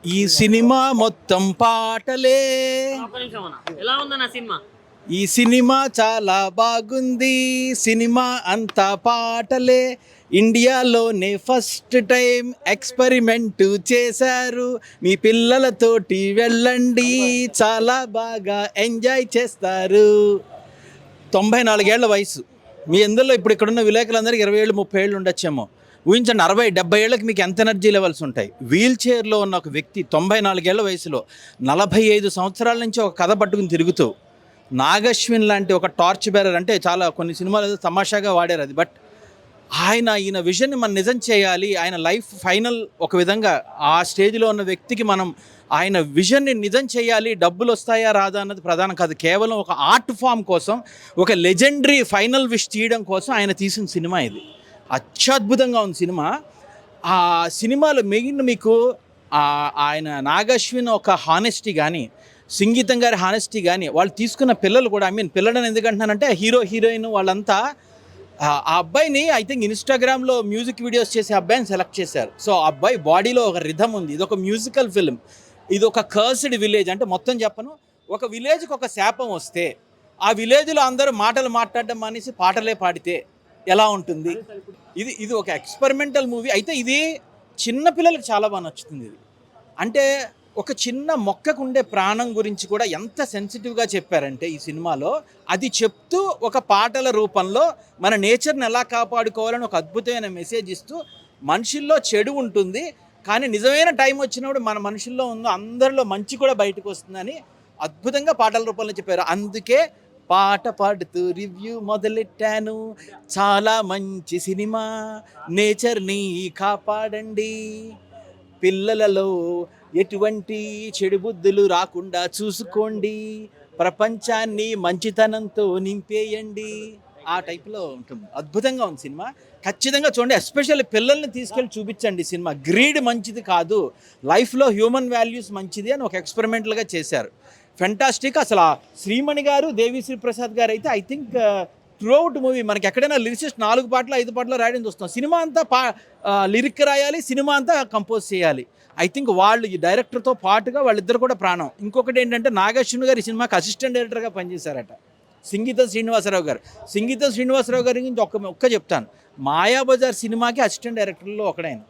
ఈ సినిమా మొత్తం పాటలే. ఒక్క నిమిషం అన్న. ఎలా ఉందన్న సినిమా? ఈ సినిమా చాలా బాగుంది. సినిమా అంతా పాటలే. ఇండియాలోనే ఫస్ట్ టైం ఎక్స్పెరిమెంట్ చేశారు. మీ పిల్లలతోటి వెళ్ళండి, చాలా బాగా ఎంజాయ్ చేస్తారు. 94 ఏళ్ల వయసు. మీ అందరిలో ఇప్పుడు ఇక్కడున్న విలేకరులందరికీ 20 ఏళ్ళు 30 ఏళ్ళు ఉండొచ్చేమో. ఊహించండి, 60-70 ఏళ్ళకి మీకు ఎంత ఎనర్జీ లెవెల్స్ ఉంటాయి. వీల్ చైర్లో ఉన్న ఒక వ్యక్తి 94 ఏళ్ల వయసులో 45 సంవత్సరాల నుంచి ఒక కథ పట్టుకుని తిరుగుతూ, నాగశ్విన్ లాంటి ఒక టార్చ్ బేరర్, అంటే చాలా కొన్ని సినిమాలు తమాషాగా వాడారు అది, బట్ ఈయన విజన్ని మనం నిజం చేయాలి. ఆయన లైఫ్ ఫైనల్ ఒక విధంగా ఆ స్టేజ్లో ఉన్న వ్యక్తికి మనం ఆయన విజన్ని నిజం చేయాలి. డబ్బులు వస్తాయా రాదా అన్నది ప్రధానం కాదు, కేవలం ఒక ఆర్ట్ ఫామ్ కోసం, ఒక లెజెండరీ ఫైనల్ విష్ తీయడం కోసం ఆయన తీసిన సినిమా ఇది. అత్యద్భుతంగా ఉంది సినిమా. ఆ సినిమాలో మెయిన్ మీకు ఆయన నాగశ్విన్ ఒక హానెస్టీ కానీ, సంగీతం గారి హానెస్టీ కానీ, వాళ్ళు తీసుకున్న పిల్లలు కూడా, పిల్లలని ఎందుకంటున్నానంటే హీరోయిన్ వాళ్ళంతా ఆ అబ్బాయిని ఐ థింక్ ఇన్స్టాగ్రామ్లో మ్యూజిక్ వీడియోస్ చేసే అబ్బాయిని సెలెక్ట్ చేశారు. సో ఆ అబ్బాయి బాడీలో ఒక రిథమ్ ఉంది. ఇది ఒక మ్యూజికల్ ఫిల్మ్. ఇది ఒక కర్స్డ్ విలేజ్. అంటే మొత్తం చెప్పను, ఒక విలేజ్కి ఒక శాపం వస్తే ఆ విలేజ్లో అందరూ మాటలు మాట్లాడడం మానేసి పాటలే పాడితే ఎలా ఉంటుంది. ఇది ఒక ఎక్స్పెరిమెంటల్ మూవీ. అయితే ఇది చిన్నపిల్లలకు చాలా బాగా నచ్చుతుంది. ఇది అంటే ఒక చిన్న మొక్కకు ఉండే ప్రాణం గురించి కూడా ఎంత సెన్సిటివ్గా చెప్పారంటే ఈ సినిమాలో, అది చెప్తూ ఒక పాటల రూపంలో మన నేచర్ని ఎలా కాపాడుకోవాలని ఒక అద్భుతమైన మెసేజ్ ఇస్తూ, మనుషుల్లో చెడు ఉంటుంది కానీ నిజమైన టైం వచ్చినప్పుడు మన మనుషుల్లో ఉన్న అందరిలో మంచి కూడా బయటకు వస్తుందని అద్భుతంగా పాటల రూపంలో చెప్పారు. అందుకే పాట పాడుతూ రివ్యూ మొదలెట్టాను. చాలా మంచి సినిమా, నేచర్ని కాపాడండి, పిల్లలలో ఎటువంటి చెడు బుద్ధులు రాకుండా చూసుకోండి, ప్రపంచాన్ని మంచితనంతో నింపేయండి, ఆ టైప్లో ఉంటుంది. అద్భుతంగా ఉంది సినిమా. ఖచ్చితంగా చూడండి. ఎస్పెషల్లీ పిల్లల్ని తీసుకెళ్ళి చూపించండి. సినిమా గ్రీడ్ మంచిది కాదు, లైఫ్లో హ్యూమన్ వాల్యూస్ మంచిది అని ఒక ఎక్స్పెరిమెంటల్గా చేశారు. ఫెంటాస్టిక్. అసలు శ్రీమణి గారు, దేవిశ్రీ ప్రసాద్ గారు అయితే I think through out movie మనకి ఎక్కడైనా లిరిసిస్ట్ 4 పాటలు 5 పాటలు రాయడం చూస్తాం. సినిమా అంతా లిరిక్ రాయాలి, సినిమా అంతా కంపోజ్ చేయాలి. ఐ థింక్ వాళ్ళు ఈ డైరెక్టర్తో పాటుగా వాళ్ళిద్దరు కూడా ప్రాణం. ఇంకొకటి ఏంటంటే నాగశ్విన్ గారు ఈ సినిమాకి అసిస్టెంట్ డైరెక్టర్గా పనిచేశారట. సంగీత శ్రీనివాసరావు గారి గురించి ఒక్క చెప్తాను. మాయాబజార్ సినిమాకి అసిస్టెంట్ డైరెక్టర్లో ఒకడైన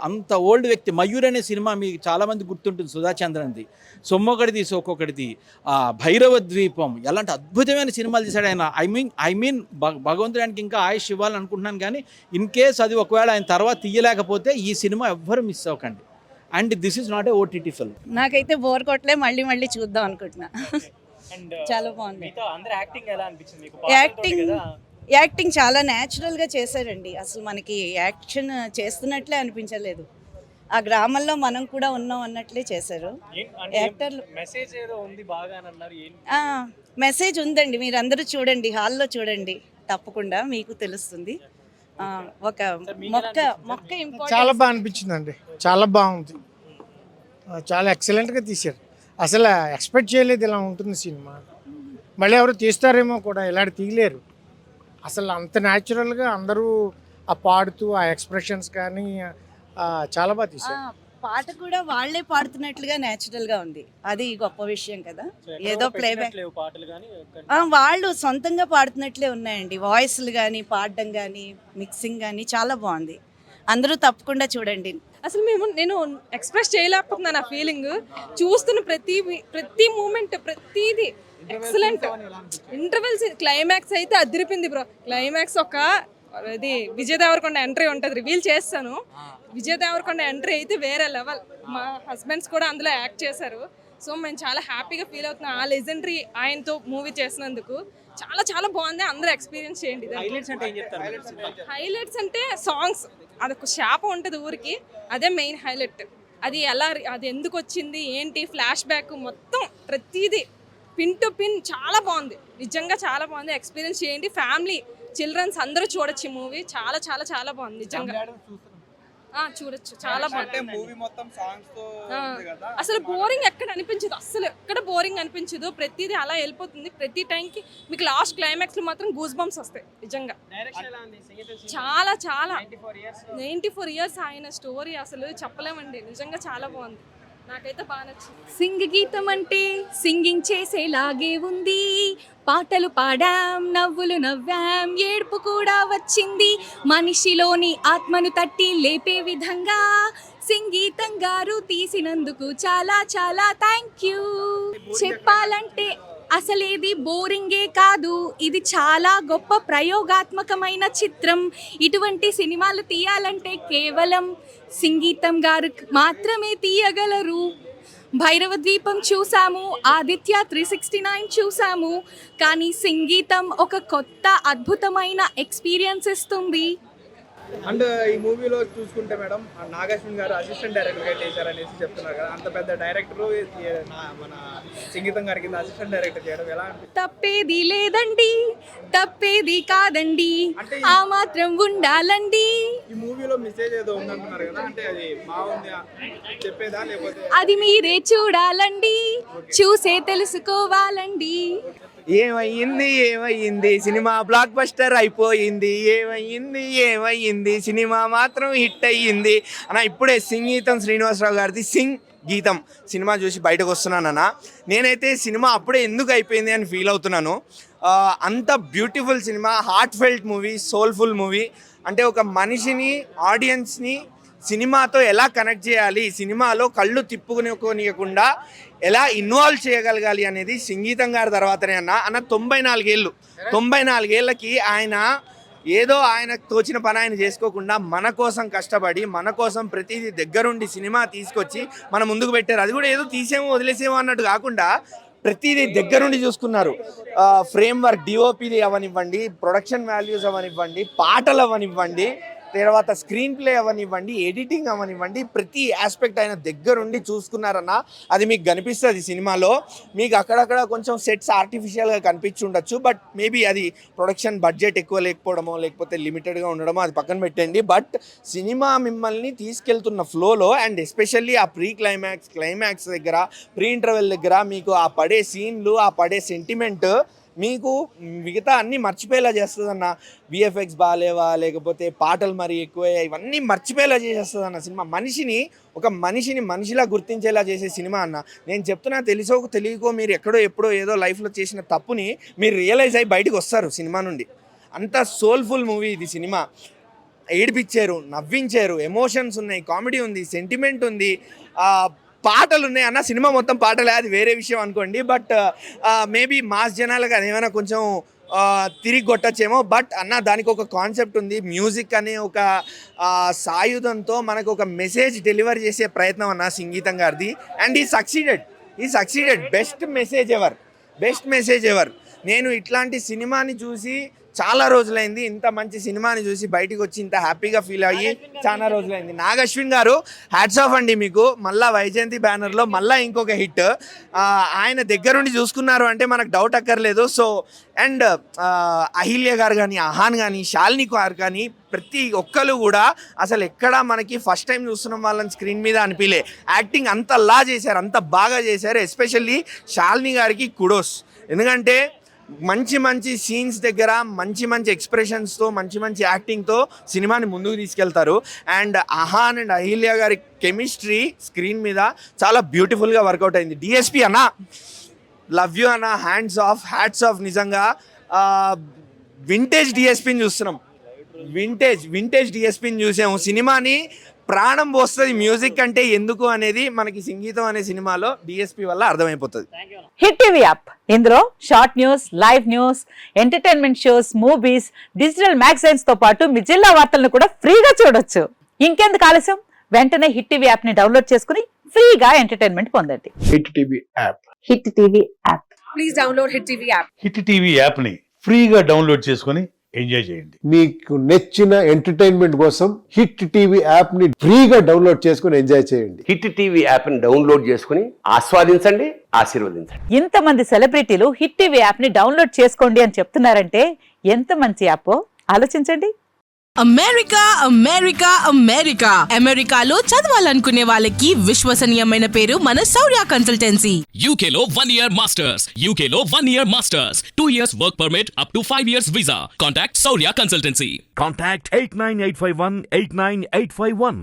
అంత ఓల్డ్ వ్యక్తి. మయూర్ అనే సినిమా మీకు చాలామంది గుర్తుంటుంది, సుధా చంద్రన్ది. సొమ్మొకటిది సోకొకటిది, భైరవ ద్వీపం, ఎలాంటి అద్భుతమైన సినిమాలు తీశాడు ఆయన. ఐ మీన్ భగవంతుడానికి ఇంకా ఆయుష్ ఇవ్వాలని అనుకుంటున్నాను. కానీ ఇన్ కేస్ అది ఒకవేళ ఆయన తర్వాత తీయలేకపోతే ఈ సినిమా ఎవ్వరు మిస్ అవ్వకండి. And this is not a OTT film. నాకైతే బోర్ కొట్టలే, మళ్ళీ మళ్ళీ చూద్దాం అనుకుంటున్నా. చాలా బాగుంది. యాక్టింగ్ చాలా న్యాచురల్గా చేశారండి. అసలు మనకి యాక్షన్ చేస్తున్నట్లే అనిపించలేదు. ఆ గ్రామంలో మనం కూడా ఉన్నాం అన్నట్లే చేశారు యాక్టర్లు. మెసేజ్ ఉందండి, మీరు అందరూ చూడండి, హాల్లో చూడండి, తప్పకుండా మీకు తెలుస్తుంది. ఒక మొక్క ఇంపార్టెంట్. చాలా బాగా అనిపించిందండి, చాలా బాగుంది, చాలా ఎక్సలెంట్గా తీశారు. అసలు ఎక్స్పెక్ట్ చేయలేదు ఇలా ఉంటుంది సినిమా. మళ్ళీ ఎవరు తీస్తారేమో కూడా, ఇలాంటి తీయలేరు. అసలు అంత న్యాచురల్గా అందరూ ఆ పాడుతూ ఆ ఎక్స్ప్రెషన్స్ కానీ చాలా బాగా తీశారు. పాట కూడా వాళ్ళే పాడుతున్నట్లుగా న్యాచురల్గా ఉంది. అది గొప్ప విషయం కదా. ఏదో ప్లేబ్యాక్ వాళ్ళు సొంతంగా పాడుతున్నట్లే ఉన్నాయండి. వాయిస్లు కానీ, పాడడం కానీ, మిక్సింగ్ కానీ చాలా బాగుంది. అందరూ తప్పకుండా చూడండి. అసలు నేను ఎక్స్ప్రెస్ చేయలేకపోతున్నాను ఆ ఫీలింగ్. చూస్తున్న ప్రతి మూమెంట్, ప్రతిదీ ఎక్సలెంట్. ఇంటర్వెల్స్, క్లైమాక్స్ అయితే అదిరిపింది బ్రో. క్లైమాక్స్ ఇది విజయ్ దేవరకొండ ఎంట్రీ ఉంటుంది, రివీల్ చేస్తాను. విజయ్ దేవరకొండ ఎంట్రీ అయితే వేరే లెవెల్. మా హస్బెండ్స్ కూడా అందులో యాక్ట్ చేశారు. సో మేము చాలా హ్యాపీగా ఫీల్ అవుతున్నాం ఆ లెజెండరీ ఆయనతో మూవీ చేసినందుకు. చాలా చాలా బాగుంది, అందరూ ఎక్స్పీరియన్స్ చేయండి. హైలైట్స్ అంటే సాంగ్స్, అదొక శాపం ఉంటుంది ఊరికి, అదే మెయిన్ హైలైట్. అది ఎందుకు వచ్చింది ఏంటి, ఫ్లాష్ బ్యాక్, మొత్తం ప్రతిదీ పిన్ టు పిన్ చాలా బాగుంది. నిజంగా చాలా బాగుంది, ఎక్స్పీరియన్స్ చేయండి. ఫ్యామిలీ, చిల్డ్రన్స్ అందరూ చూడొచ్చు ఈ మూవీ. చాలా చాలా చాలా బాగుంది నిజంగా. చూడొచ్చు, చాలా బాగుంది. మూవీ మొత్తం సాంగ్స్ తో ఉంది కదా. అసలు బోరింగ్ ఎక్కడ అనిపించదు, అసలు ఎక్కడ బోరింగ్ అనిపించదు. ప్రతిదీ అలా వెళ్ళిపోతుంది. ప్రతి టైంకి మీకు లాస్ట్ క్లైమాక్స్ లో మాత్రం గూస్ బంప్స్ వస్తాయి నిజంగా. చాలా చాలా 94 ఇయర్స్ ఆయన స్టోరీ అసలు చెప్పలేమండి, నిజంగా చాలా బాగుంది. నాకైతే బాగా నచ్చింది. సింగ్ గీతం అంటే సింగింగ్ చేసేలాగే ఉంది. పాటలు పాడాం, నవ్వులు నవ్వాం, ఏడుపు కూడా వచ్చింది. మనిషిలోని ఆత్మను తట్టి లేపే విధంగా సంగీతం గారు తీసినందుకు చాలా చాలా థ్యాంక్ యూ. చెప్పాలంటే అసలేది బోరింగే కాదు, ఇది చాలా గొప్ప ప్రయోగాత్మకమైన చిత్రం. ఇటువంటి సినిమాలు తీయాలంటే కేవలం సంగీతం గారు మాత్రమే తీయగలరు. భైరవ ద్వీపం చూసాము, ఆదిత్య 369 చూసాము, కానీ సంగీతం ఒక కొత్త అద్భుతమైన ఎక్స్పీరియన్స్ ఇస్తుంది. అండ్ ఈ మూవీలో చూసుకుంటే మేడం నాగార్జున గారు అసిస్టెంట్ డైరెక్టర్ గా చేశారనేసి చెప్తున్నారు కదా. అంత పెద్ద డైరెక్టర్ మన సంగీతం గారి కింద అసిస్టెంట్ డైరెక్టర్ చేయడం ఎలా అనిపిస్తుంది? తప్పేది లేదండి, తప్పేది కాదండి, ఆ మాత్రం ఉండాలండి. ఈ మూవీలో మెసేజ్ ఏదో ఉందంటున్నారు కదా, అంటే అది బాగుంది చెప్పేదా లేకపోతే అది మీరే చూడాలండి, చూసే తెలుసుకోవాలండి. ఏమయ్యింది సినిమా బ్లాక్ బస్టర్ అయిపోయింది. ఏమయ్యింది సినిమా మాత్రం హిట్ అయ్యింది అన్న. ఇప్పుడే సంగీతం శ్రీనివాసరావు గారిది సింగ్ గీతం సినిమా చూసి బయటకు వస్తున్నానన్న. నేనైతే సినిమా అప్పుడే ఎందుకు అయిపోయింది అని ఫీల్ అవుతున్నాను. అంత beautiful cinema, heart felt movie, soulful movie. అంటే ఒక మనిషిని, ఆడియన్స్ని సినిమాతో ఎలా కనెక్ట్ చేయాలి, సినిమాలో కళ్ళు తిప్పుకునియకుండా ఎలా ఇన్వాల్వ్ చేయగలగాలి అనేది సంగీతం గారి తర్వాతనే అన్న 94 ఏళ్ళకి ఆయన ఏదో ఆయనకు తోచిన పని ఆయన చేసుకోకుండా మన కోసం కష్టపడి, మన కోసం ప్రతిదీ దగ్గరుండి సినిమా తీసుకొచ్చి మన ముందుకు పెట్టారు. అది కూడా ఏదో తీసేమో వదిలేసేమో అన్నట్టు కాకుండా ప్రతిదీ దగ్గరుండి చూసుకున్నారు. ఫ్రేమ్ వర్క్, డిఓపిది అవనివ్వండి, ప్రొడక్షన్ వాల్యూస్ అవనివ్వండి, పాటలు అవనివ్వండి, తర్వాత స్క్రీన్ ప్లే అవనివ్వండి, ఎడిటింగ్ అవనివ్వండి, ప్రతి ఆస్పెక్ట్ ఆయన దగ్గరుండి చూసుకున్నారన్న. అది మీకు కనిపిస్తుంది సినిమాలో. మీకు అక్కడక్కడ కొంచెం సెట్స్ ఆర్టిఫిషియల్గా కనిపించి ఉండొచ్చు, బట్ మేబీ అది ప్రొడక్షన్ బడ్జెట్ ఎక్కువ లేకపోవడమో లేకపోతే లిమిటెడ్గా ఉండడమో అది పక్కన పెట్టండి. బట్ సినిమా మిమ్మల్ని తీసుకెళ్తున్న ఫ్లోలో అండ్ ఎస్పెషల్లీ ఆ క్లైమాక్స్ దగ్గర, ప్రీ ఇంటర్వెల్ దగ్గర మీకు ఆ పడే సీన్లు, ఆ పడే సెంటిమెంట్ మీకు మిగతా అన్నీ మర్చిపోయేలా చేస్తుంది అన్న. విఎఫ్ఎక్స్ బాగాలేవా లేకపోతే పాటలు మరి ఎక్కువ, ఇవన్నీ మర్చిపోయేలా చేసేస్తుంది అన్న సినిమా. మనిషిని మనిషిలా గుర్తించేలా చేసే సినిమా అన్న. నేను చెప్తున్నా, తెలియకో మీరు ఎక్కడో ఎప్పుడో ఏదో లైఫ్లో చేసిన తప్పుని మీరు రియలైజ్ అయ్యి బయటకు వస్తారు సినిమా నుండి. అంత సోల్ఫుల్ మూవీ ఇది సినిమా. ఏడిపించారు, నవ్వించారు, ఎమోషన్స్ ఉన్నాయి, కామెడీ ఉంది, సెంటిమెంట్ ఉంది, పాటలు ఉన్నాయి అన్న. సినిమా మొత్తం పాటలే, అది వేరే విషయం అనుకోండి. బట్ మేబీ మాస్ జనాలకు అది ఏమైనా కొంచెం తిరిగి కొట్టచ్చేమో. బట్ అన్న దానికి ఒక కాన్సెప్ట్ ఉంది. మ్యూజిక్ అనే ఒక సాయుధంతో మనకు ఒక మెసేజ్ డెలివర్ చేసే ప్రయత్నం అన్న సంగీతం గారిది. అండ్ ఈ సక్సీడెడ్ బెస్ట్ మెసేజ్ ఎవర్. నేను ఇట్లాంటి సినిమాని చూసి చాలా రోజులైంది. ఇంత మంచి సినిమాని చూసి బయటికి వచ్చి ఇంత హ్యాపీగా ఫీల్ అయ్యి చాలా రోజులైంది. నాగ్ అశ్విన్ గారు హ్యాట్స్ ఆఫ్ అండి మీకు. మళ్ళీ వైజయంతి బ్యానర్లో మళ్ళీ ఇంకొక హిట్ ఆయన దగ్గరుండి చూసుకున్నారు అంటే మనకు డౌట్ అక్కర్లేదు. సో అండ్ అహిల్య గారు కానీ, అహాన్ కానీ, శాలిని గారు కానీ, ప్రతి ఒక్కరు కూడా అసలు ఎక్కడ మనకి ఫస్ట్ టైం చూస్తున్నాం వాళ్ళని స్క్రీన్ మీద అనిపించలే. యాక్టింగ్ అంతలా చేశారు, అంత బాగా చేశారు. ఎస్పెషల్లీ శాలిని గారికి కుడోస్. ఎందుకంటే మంచి సీన్స్ దగ్గర మంచి ఎక్స్ప్రెషన్స్తో, మంచి యాక్టింగ్తో సినిమాని ముందుకు తీసుకెళ్తారు. అండ్ అహాన్ అండ్ అహిల్య గారి కెమిస్ట్రీ స్క్రీన్ మీద చాలా బ్యూటిఫుల్గా వర్కౌట్ అయింది. డిఎస్పి అన్న, లవ్ యూ అన్న, హ్యాట్స్ ఆఫ్. నిజంగా వింటేజ్ డిఎస్పిని చూస్తున్నాం, వింటేజ్ డిఎస్పిని చూసాము. సినిమాని ప్రాణం పోస్తుంది మ్యూజిక్ అంటే ఎందుకు అనేది మనకి సంగీతం అనే సినిమాలో డిఎస్పి వల్ల అర్థమైపోతుంది. హిట్ టీవీ యాప్, ఇందులో short news, live news, entertainment shows, movies, digital magazines తో పాటు మీ జిల్లా వార్తలను కూడా ఫ్రీగా చూడొచ్చు. ఇంకెందుకు ఆలస్యం, వెంటనే హిట్ టీవీ యాప్ ని డౌన్లోడ్ చేసుకుని ఫ్రీగా ఎంటర్టైన్మెంట్ పొందండి. Hit TV app, hit TV app, please download hit TV app. Hit TV app ని ఫ్రీగా డౌన్లోడ్ చేసుకొని ఎంజాయ్ చేయండి. మీకు నచ్చిన ఎంటర్టైన్మెంట్ కోసం హిట్ టీవీ యాప్ ని ఫ్రీగా డౌన్లోడ్ చేసుకుని ఎంజాయ్ చేయండి. హిట్ టీవీ యాప్ ని డౌన్లోడ్ చేసుకుని ఆస్వాదించండి, ఆశీర్వదించండి. ఇంతమంది సెలబ్రిటీలు హిట్ టీవీ యాప్ ని డౌన్లోడ్ చేసుకోండి అని చెప్తున్నారంటే ఎంత మంచి యాప్ ఆలోచించండి. అమెరికా అమెరికా అమెరికా అమెరికాలో చదవాలనుకునే వాళ్ళకి విశ్వసనీయమైన పేరు మన శౌర్య కన్సల్టెన్సీ. UK లో 1 year masters. UK లో 1 year masters. 2 years work permit up to 5 years visa. Contact Saurya Consultancy. Contact 89851 89851.